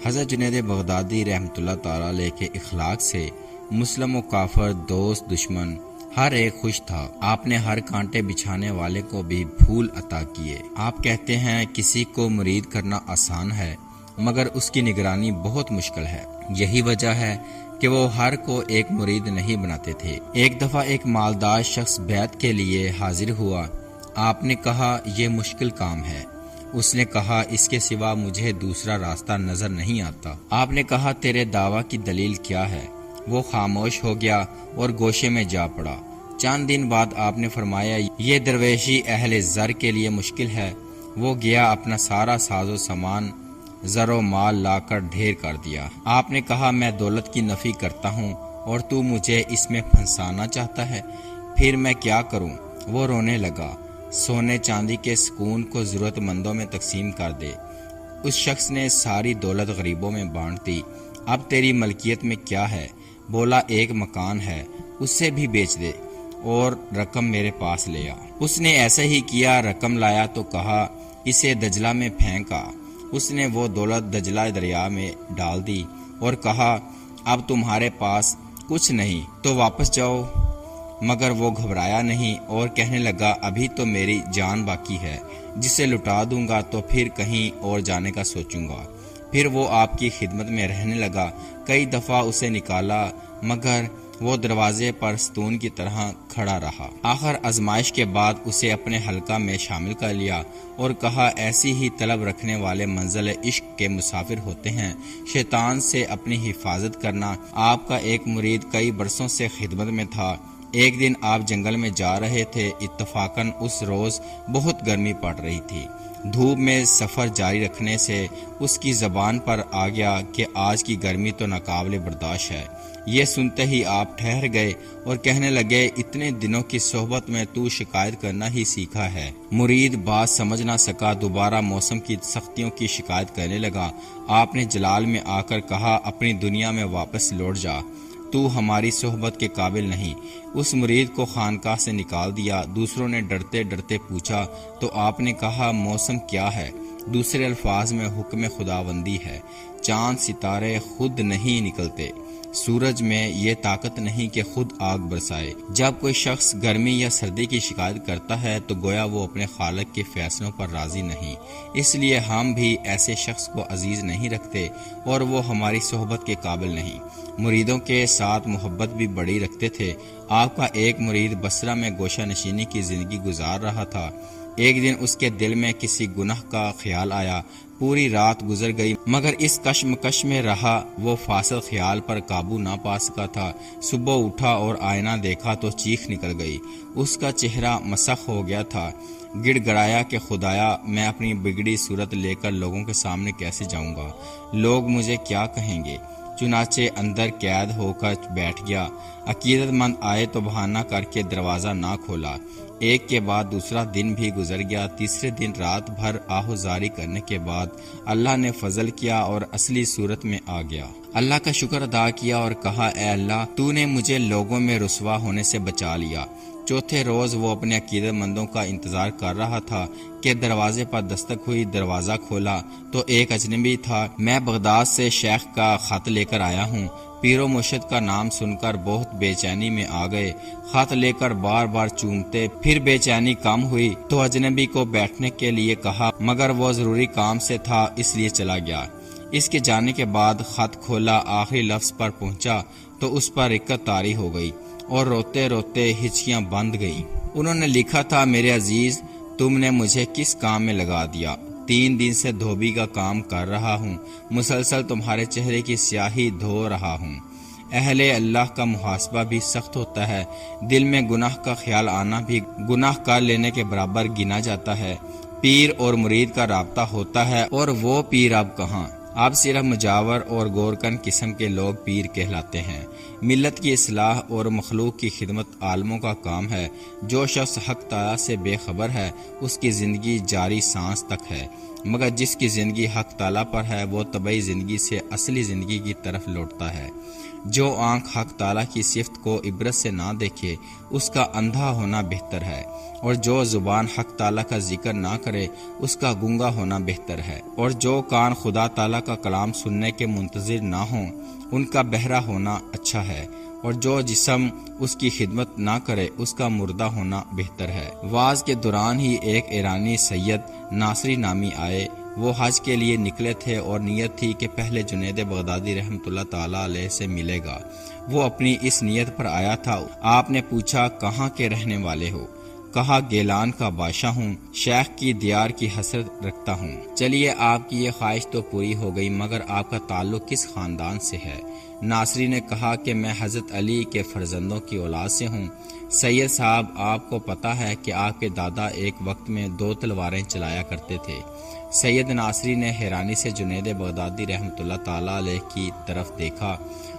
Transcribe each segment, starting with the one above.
حضرت جنید بغدادی رحمۃ اللہ تعالی علیہ کے اخلاق سے مسلم و کافر، دوست دشمن ہر ایک خوش تھا۔ آپ نے ہر کانٹے بچھانے والے کو بھی پھول عطا کیے۔ آپ کہتے ہیں کسی کو مرید کرنا آسان ہے مگر اس کی نگرانی بہت مشکل ہے۔ یہی وجہ ہے کہ وہ ہر کو ایک مرید نہیں بناتے تھے۔ ایک دفعہ ایک مالدار شخص بیعت کے لیے حاضر ہوا۔ آپ نے کہا یہ مشکل کام ہے۔ اس نے کہا اس کے سوا مجھے دوسرا راستہ نظر نہیں آتا۔ آپ نے کہا تیرے دعویٰ کی دلیل کیا ہے؟ وہ خاموش ہو گیا اور گوشے میں جا پڑا۔ چند دن بعد آپ نے فرمایا یہ درویشی اہل زر کے لیے مشکل ہے۔ وہ گیا، اپنا سارا ساز و سامان زر و مال لا کر ڈھیر کر دیا۔ آپ نے کہا میں دولت کی نفی کرتا ہوں اور تو مجھے اس میں پھنسانا چاہتا ہے، پھر میں کیا کروں؟ وہ رونے لگا۔ سونے چاندی کے سکون کو ضرورت مندوں میں تقسیم کر دے۔ اس شخص نے ساری دولت غریبوں میں بانٹ دی۔ اب تیری ملکیت میں کیا ہے؟ بولا ایک مکان ہے، اسے بھی بیچ دے اور رقم میرے پاس لے آ۔ اس نے ایسا ہی کیا، رقم لایا تو کہا اسے دجلہ میں پھینکا۔ اس نے وہ دولت دجلہ دریا میں ڈال دی اور کہا اب تمہارے پاس کچھ نہیں تو واپس جاؤ۔ مگر وہ گھبرایا نہیں اور کہنے لگا ابھی تو میری جان باقی ہے، جسے لٹا دوں گا تو پھر کہیں اور جانے کا سوچوں گا۔ پھر وہ آپ کی خدمت میں رہنے لگا۔ کئی دفعہ اسے نکالا مگر وہ دروازے پر ستون کی طرح کھڑا رہا۔ آخر آزمائش کے بعد اسے اپنے حلقہ میں شامل کر لیا اور کہا ایسی ہی طلب رکھنے والے منزل عشق کے مسافر ہوتے ہیں۔ شیطان سے اپنی حفاظت کرنا۔ آپ کا ایک مرید کئی برسوں سے خدمت میں تھا۔ ایک دن آپ جنگل میں جا رہے تھے۔ اتفاقاً اس روز بہت گرمی پڑ رہی تھی۔ دھوپ میں سفر جاری رکھنے سے اس کی زبان پر آ گیا کہ آج کی گرمی تو ناقابل برداشت ہے۔ یہ سنتے ہی آپ ٹھہر گئے اور کہنے لگے اتنے دنوں کی صحبت میں تو شکایت کرنا ہی سیکھا ہے۔ مرید بات سمجھ نہ سکا، دوبارہ موسم کی سختیوں کی شکایت کرنے لگا۔ آپ نے جلال میں آ کر کہا اپنی دنیا میں واپس لوٹ جا، تو ہماری صحبت کے قابل نہیں۔ اس مرید کو خانقاہ سے نکال دیا۔ دوسروں نے ڈرتے ڈرتے پوچھا تو آپ نے کہا موسم کیا ہے؟ دوسرے الفاظ میں حکم خداوندی ہے۔ چاند ستارے خود نہیں نکلتے، سورج میں یہ طاقت نہیں کہ خود آگ برسائے۔ جب کوئی شخص گرمی یا سردی کی شکایت کرتا ہے تو گویا وہ اپنے خالق کے فیصلوں پر راضی نہیں۔ اس لیے ہم بھی ایسے شخص کو عزیز نہیں رکھتے اور وہ ہماری صحبت کے قابل نہیں۔ مریدوں کے ساتھ محبت بھی بڑی رکھتے تھے۔ آپ کا ایک مرید بصرہ میں گوشہ نشینی کی زندگی گزار رہا تھا۔ ایک دن اس کے دل میں کسی گناہ کا خیال آیا۔ پوری رات گزر گئی مگر اس کشمکش میں رہا، وہ فاسد خیال پر قابو نہ پا سکا تھا۔ صبح اٹھا اور آئینہ دیکھا تو چیخ نکل گئی۔ اس کا چہرہ مسخ ہو گیا تھا۔ گڑ گڑایا کہ خدایا میں اپنی بگڑی صورت لے کر لوگوں کے سامنے کیسے جاؤں گا؟ لوگ مجھے کیا کہیں گے؟ چنانچہ اندر قید ہو کر بیٹھ گیا۔ عقیدت مند آئے تو بہانہ کر کے دروازہ نہ کھولا۔ ایک کے بعد دوسرا دن بھی گزر گیا۔ تیسرے دن رات بھر آہوزاری کرنے کے بعد اللہ نے فضل کیا اور اصلی صورت میں آ گیا۔ اللہ کا شکر ادا کیا اور کہا اے اللہ تو نے مجھے لوگوں میں رسوا ہونے سے بچا لیا۔ چوتھے روز وہ اپنے عقیدت مندوں کا انتظار کر رہا تھا کہ دروازے پر دستک ہوئی۔ دروازہ کھولا تو ایک اجنبی تھا۔ میں بغداد سے شیخ کا خط لے کر آیا ہوں۔ پیر و مرشد کا نام سن کر بہت بے چینی میں آ گئے۔ خط لے کر بار بار چومتے، پھر بے چینی کم ہوئی تو اجنبی کو بیٹھنے کے لیے کہا مگر وہ ضروری کام سے تھا اس لیے چلا گیا۔ اس کے جانے کے بعد خط کھولا، آخری لفظ پر پہنچا تو اس پر رکت طاری ہو گئی اور روتے روتے ہچکیاں بند گئیں۔ انہوں نے لکھا تھا میرے عزیز تم نے مجھے کس کام میں لگا دیا؟ 3 دن سے دھوبی کا کام کر رہا ہوں، مسلسل تمہارے چہرے کی سیاہی دھو رہا ہوں۔ اہل اللہ کا محاسبہ بھی سخت ہوتا ہے، دل میں گناہ کا خیال آنا بھی گناہ کر لینے کے برابر گنا جاتا ہے۔ پیر اور مرید کا رابطہ ہوتا ہے اور وہ پیر اب کہاں؟ اب صرف مجاور اور گورکن قسم کے لوگ پیر کہلاتے ہیں۔ ملت کی اصلاح اور مخلوق کی خدمت عالموں کا کام ہے۔ جو شخص حق تعالی سے بے خبر ہے اس کی زندگی جاری سانس تک ہے، مگر جس کی زندگی حق تعالی پر ہے وہ طبعی زندگی سے اصلی زندگی کی طرف لوٹتا ہے۔ جو آنکھ حق تعالیٰ کی صفت کو عبرت سے نہ دیکھے اس کا اندھا ہونا بہتر ہے، اور جو زبان حق تعالیٰ کا ذکر نہ کرے اس کا گونگا ہونا بہتر ہے، اور جو کان خدا تعالیٰ کا کلام سننے کے منتظر نہ ہوں ان کا بہرا ہونا اچھا ہے، اور جو جسم اس کی خدمت نہ کرے اس کا مردہ ہونا بہتر ہے۔ وعظ کے دوران ہی ایک ایرانی سید ناصری نامی آئے۔ وہ حج کے لیے نکلے تھے اور نیت تھی کہ پہلے جنید بغدادی رحمۃ اللہ تعالیٰ علیہ سے ملے گا۔ وہ اپنی اس نیت پر آیا تھا۔ آپ نے پوچھا کہاں کے رہنے والے ہو؟ کہا گیلان کا بادشاہ ہوں، شیخ کی دیار کی حسرت رکھتا ہوں۔ چلیے آپ کی یہ خواہش تو پوری ہو گئی، مگر آپ کا تعلق کس خاندان سے ہے؟ ناصری نے کہا کہ میں حضرت علی کے فرزندوں کی اولاد سے ہوں۔ سید صاحب، آپ کو پتہ ہے کہ آپ کے دادا ایک وقت میں 2 تلواریں چلایا کرتے تھے۔ سید ناصری نے حیرانی سے جنید بغدادی رحمۃ اللہ تعالیٰ علیہ کی طرف دیکھا۔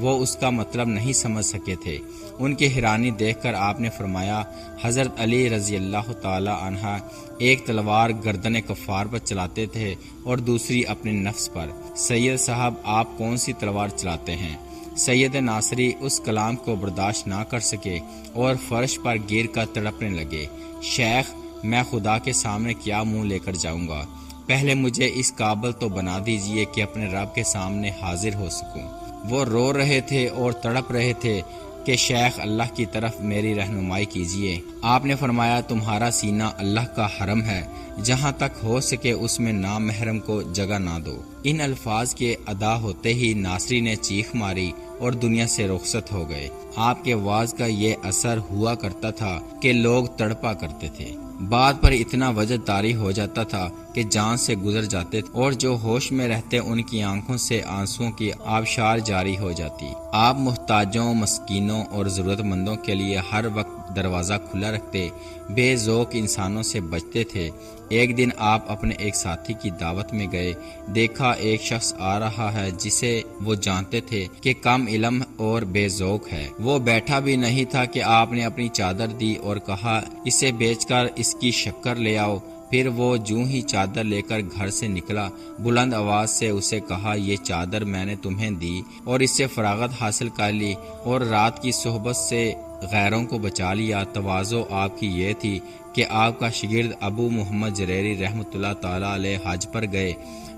وہ اس کا مطلب نہیں سمجھ سکے تھے۔ ان کی حیرانی دیکھ کر آپ نے فرمایا، حضرت علی رضی اللہ تعالی عنہ ایک تلوار گردن کفار پر چلاتے تھے اور دوسری اپنے نفس پر۔ سید صاحب، آپ کون سی تلوار چلاتے ہیں؟ سید ناصری اس کلام کو برداشت نہ کر سکے اور فرش پر گر کر تڑپنے لگے۔ شیخ، میں خدا کے سامنے کیا منہ لے کر جاؤں گا؟ پہلے مجھے اس قابل تو بنا دیجئے کہ اپنے رب کے سامنے حاضر ہو سکوں۔ وہ رو رہے تھے اور تڑپ رہے تھے کہ شیخ، اللہ کی طرف میری رہنمائی کیجیے۔ آپ نے فرمایا، تمہارا سینہ اللہ کا حرم ہے، جہاں تک ہو سکے اس میں نامحرم کو جگہ نہ دو۔ ان الفاظ کے ادا ہوتے ہی ناصری نے چیخ ماری اور دنیا سے رخصت ہو گئے۔ آپ کے وعظ کا یہ اثر ہوا کرتا تھا کہ لوگ تڑپا کرتے تھے، بات پر اتنا وجد طاری ہو جاتا تھا کہ جان سے گزر جاتے اور جو ہوش میں رہتے ان کی آنکھوں سے آنسوؤں کی آبشار جاری ہو جاتی۔ آپ محتاجوں، مسکینوں اور ضرورت مندوں کے لیے ہر وقت دروازہ کھلا رکھتے، بے ذوق انسانوں سے بچتے تھے۔ ایک دن آپ اپنے ایک ساتھی کی دعوت میں گئے، دیکھا ایک شخص آ رہا ہے جسے وہ جانتے تھے کہ کم علم اور بے ذوق ہے۔ وہ بیٹھا بھی نہیں تھا کہ آپ نے اپنی چادر دی اور کہا، اسے بیچ کر اس کی شکر لے آؤ۔ پھر وہ جوں ہی چادر لے کر گھر سے نکلا، بلند آواز سے اسے کہا، یہ چادر میں نے تمہیں دی اور اس سے فراغت حاصل کر لی اور رات کی صحبت سے غیروں کو بچا لیا۔ تواضع آپ کی یہ تھی کہ آپ کا شاگرد ابو محمد جریری رحمۃ اللہ تعالیٰ علیہ حج پر گئے،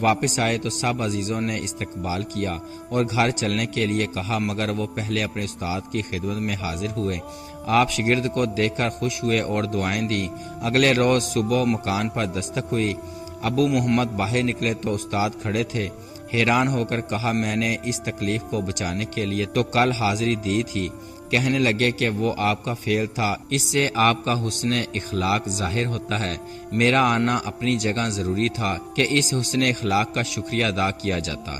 واپس آئے تو سب عزیزوں نے استقبال کیا اور گھر چلنے کے لیے کہا، مگر وہ پہلے اپنے استاد کی خدمت میں حاضر ہوئے۔ آپ شاگرد کو دیکھ کر خوش ہوئے اور دعائیں دیں۔ اگلے روز صبح مکان پر دستک ہوئی۔ ابو محمد باہر نکلے تو استاد کھڑے تھے۔ حیران ہو کر کہا، میں نے اس تکلیف کو بچانے کے لیے تو کل حاضری دی تھی۔ کہنے لگے کہ وہ آپ کا فعل تھا، اس سے آپ کا حسن اخلاق ظاہر ہوتا ہے۔ میرا آنا اپنی جگہ ضروری تھا کہ اس حسن اخلاق کا شکریہ ادا کیا جاتا۔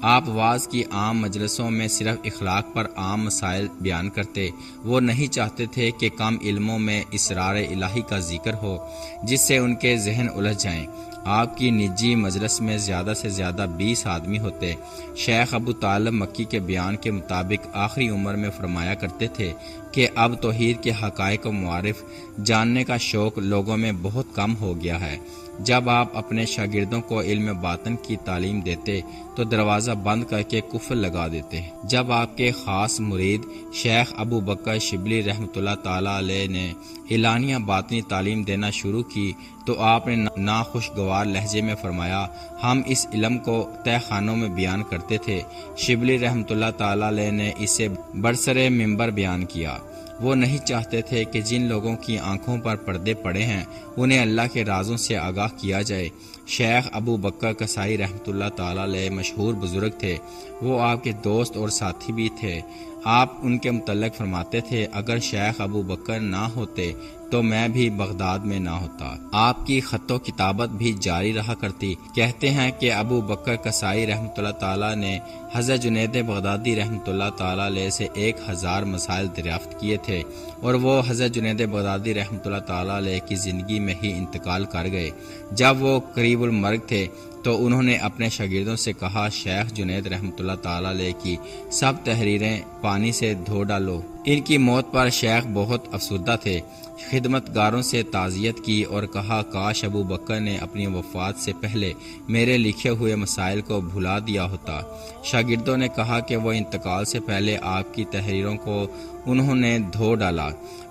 آپ وعظ کی عام مجلسوں میں صرف اخلاق پر عام مسائل بیان کرتے۔ وہ نہیں چاہتے تھے کہ کم علموں میں اسرار الہی کا ذکر ہو جس سے ان کے ذہن الجھ جائیں۔ آپ کی نجی مجلس میں زیادہ سے زیادہ 20 آدمی ہوتے۔ شیخ ابو طالب مکی کے بیان کے مطابق آخری عمر میں فرمایا کرتے تھے کہ اب توحید کے حقائق و معارف جاننے کا شوق لوگوں میں بہت کم ہو گیا ہے۔ جب آپ اپنے شاگردوں کو علم باطن کی تعلیم دیتے تو دروازہ بند کر کے قفل لگا دیتے۔ جب آپ کے خاص مرید شیخ ابو بکر شبلی رحمۃ اللہ تعالیٰ علیہ نے اعلانیہ باطنی تعلیم دینا شروع کی تو آپ نے ناخوشگوار لہجے میں فرمایا، ہم اس علم کو تہ خانوں میں بیان کرتے تھے۔ شبلی رحمۃ اللہ تعالیٰ علیہ نے اسے برسر منبر بیان کیا۔ وہ نہیں چاہتے تھے کہ جن لوگوں کی آنکھوں پر پردے پڑے ہیں انہیں اللہ کے رازوں سے آگاہ کیا جائے۔ شیخ ابو بکر کسائی رحمۃ اللہ تعالیٰ علیہ مشہور بزرگ تھے۔ وہ آپ کے دوست اور ساتھی بھی تھے۔ آپ ان کے متعلق فرماتے تھے، اگر شیخ ابو بکر نہ ہوتے تو میں بھی بغداد میں نہ ہوتا۔ آپ کی خط و کتابت بھی جاری رہا کرتی۔ کہتے ہیں کہ ابو بکر کسائی رحمۃ اللہ تعالیٰ نے حضرت جنید بغدادی رحمۃ اللہ تعالیٰ علیہ سے 1000 مسائل دریافت کیے تھے اور وہ حضرت جنید بغدادی رحمۃ اللہ تعالیٰ علیہ کی زندگی میں ہی انتقال کر گئے۔ جب وہ قریب المرگ تھے تو انہوں نے اپنے شاگردوں سے کہا، شیخ جنید رحمۃ اللہ تعالیٰ علیہ کی سب تحریریں پانی سے دھو ڈالو۔ ان کی موت پر شیخ بہت افسردہ تھے۔ خدمتگاروں سے تعزیت کی اور کہا کاش ابو بکر نے اپنی وفات سے پہلے میرے لکھے ہوئے مسائل کو بھلا دیا ہوتا۔ شاگردوں نے کہا کہ وہ انتقال سے پہلے آپ کی تحریروں کو انہوں نے دھو ڈالا۔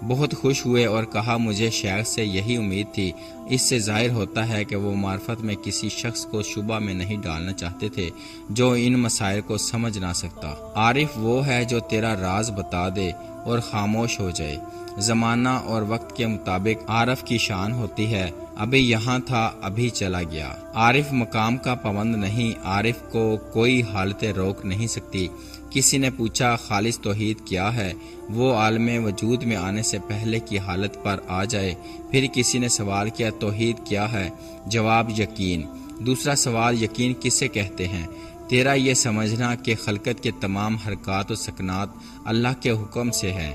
بہت خوش ہوئے اور کہا مجھے شیخ سے یہی امید تھی۔ اس سے ظاہر ہوتا ہے کہ وہ معرفت میں کسی شخص کو شبہ میں نہیں ڈالنا چاہتے تھے جو ان مسائل کو سمجھ نہ سکتا۔ عارف وہ ہے جو تیرا راز بتا دے اور خاموش ہو جائے۔ زمانہ اور وقت کے مطابق عارف کی شان ہوتی ہے، ابھی یہاں تھا ابھی چلا گیا۔ عارف مقام کا پابند نہیں، عارف کو کوئی حالت روک نہیں سکتی۔ کسی نے پوچھا خالص توحید کیا ہے؟ وہ عالم وجود میں آنے سے پہلے کی حالت پر آ جائے۔ پھر کسی نے سوال کیا توحید کیا ہے؟ جواب یقین۔ دوسرا سوال یقین کسے کہتے ہیں؟ تیرا یہ سمجھنا کہ خلقت کے تمام حرکات و سکنات اللہ کے حکم سے ہے۔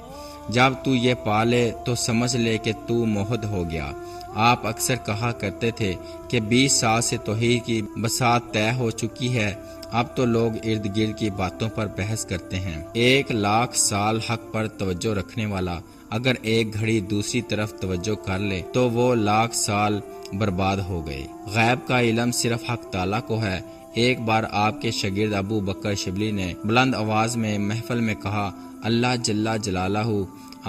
جب تو یہ پا لے تو سمجھ لے کہ تو موحد ہو گیا۔ آپ اکثر کہا کرتے تھے کہ 20 سال سے توحید کی بساط طے ہو چکی ہے، اب تو لوگ ارد گرد کی باتوں پر بحث کرتے ہیں۔ 1,00,000 سال حق پر توجہ رکھنے والا اگر ایک گھڑی دوسری طرف توجہ کر لے تو وہ 1,00,000 سال برباد ہو گئے۔ غیب کا علم صرف حق تعالیٰ کو ہے۔ ایک بار آپ کے شاگرد ابو بکر شبلی نے بلند آواز میں محفل میں کہا اللہ جل جلالہ۔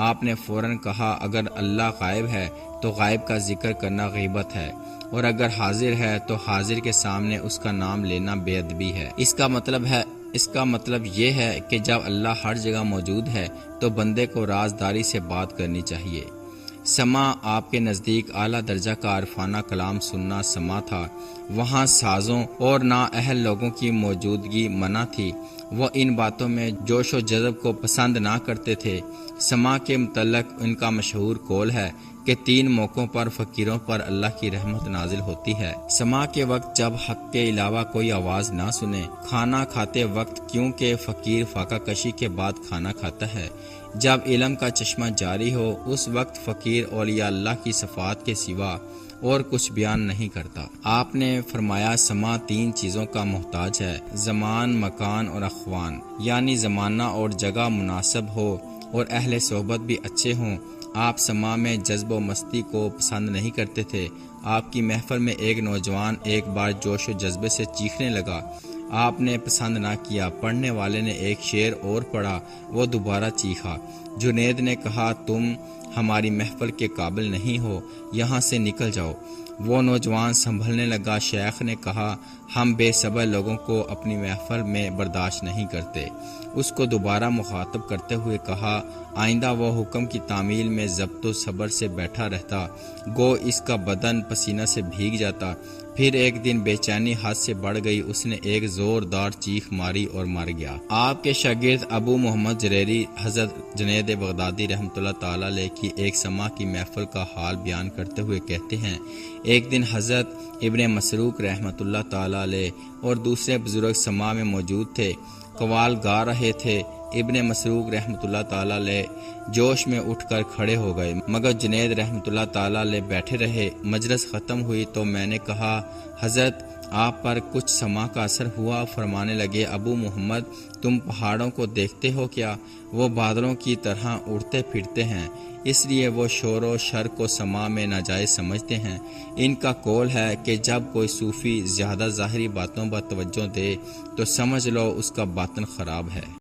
آپ نے فوراً کہا اگر اللہ غائب ہے تو غائب کا ذکر کرنا غیبت ہے، اور اگر حاضر ہے تو حاضر کے سامنے اس کا نام لینا بے ادبی ہے۔ اس کا مطلب یہ ہے کہ جب اللہ ہر جگہ موجود ہے تو بندے کو رازداری سے بات کرنی چاہیے۔ سماع آپ کے نزدیک اعلیٰ درجہ کا عرفانہ کلام سننا سماع تھا۔ وہاں سازوں اور نااہل لوگوں کی موجودگی منع تھی۔ وہ ان باتوں میں جوش و جذب کو پسند نہ کرتے تھے۔ سماع کے متعلق ان کا مشہور قول ہے کہ 3 موقعوں پر فقیروں پر اللہ کی رحمت نازل ہوتی ہے۔ سماع کے وقت جب حق کے علاوہ کوئی آواز نہ سنے، کھانا کھاتے وقت کیونکہ فقیر فاقہ کشی کے بعد کھانا کھاتا ہے، جب علم کا چشمہ جاری ہو اس وقت فقیر اولیاء اللہ کی صفات کے سوا اور کچھ بیان نہیں کرتا۔ آپ نے فرمایا سماع 3 چیزوں کا محتاج ہے، زمان، مکان اور اخوان، یعنی زمانہ اور جگہ مناسب ہو اور اہل صحبت بھی اچھے ہوں۔ آپ سماع میں جذب و مستی کو پسند نہیں کرتے تھے۔ آپ کی محفل میں ایک نوجوان ایک بار جوش و جذبے سے چیخنے لگا، آپ نے پسند نہ کیا۔ پڑھنے والے نے ایک شعر اور پڑھا، وہ دوبارہ چیخا۔ جنید نے کہا تم ہماری محفل کے قابل نہیں ہو، یہاں سے نکل جاؤ۔ وہ نوجوان سنبھلنے لگا۔ شیخ نے کہا ہم بے صبر لوگوں کو اپنی محفل میں برداشت نہیں کرتے۔ اس کو دوبارہ مخاطب کرتے ہوئے کہا آئندہ وہ حکم کی تعمیل میں ضبط و صبر سے بیٹھا رہتا، گو اس کا بدن پسینہ سے بھیگ جاتا۔ پھر ایک دن بے چینی حد سے بڑھ گئی، اس نے ایک زوردار چیخ ماری اور مر گیا۔ آپ کے شاگرد ابو محمد جریری حضرت جنید بغدادی رحمۃ اللہ تعالی علیہ کی ایک سماع کی محفل کا حال بیان کرتے ہوئے کہتے ہیں ایک دن حضرت ابن مسروق رحمۃ اللہ تعالی علیہ اور دوسرے بزرگ سماع میں موجود تھے، قوال گا رہے تھے۔ ابن مسروق رحمۃ اللہ تعالی علیہ جوش میں اٹھ کر کھڑے ہو گئے مگر جنید رحمۃ اللہ تعالی علیہ بیٹھے رہے۔ مجلس ختم ہوئی تو میں نے کہا حضرت آپ پر کچھ سماع کا اثر ہوا؟ فرمانے لگے ابو محمد تم پہاڑوں کو دیکھتے ہو کیا؟ وہ بادلوں کی طرح اڑتے پھرتے ہیں، اس لیے وہ شور و شر کو سماع میں ناجائز سمجھتے ہیں۔ ان کا قول ہے کہ جب کوئی صوفی زیادہ ظاہری باتوں پر توجہ دے تو سمجھ لو اس کا باطن خراب ہے۔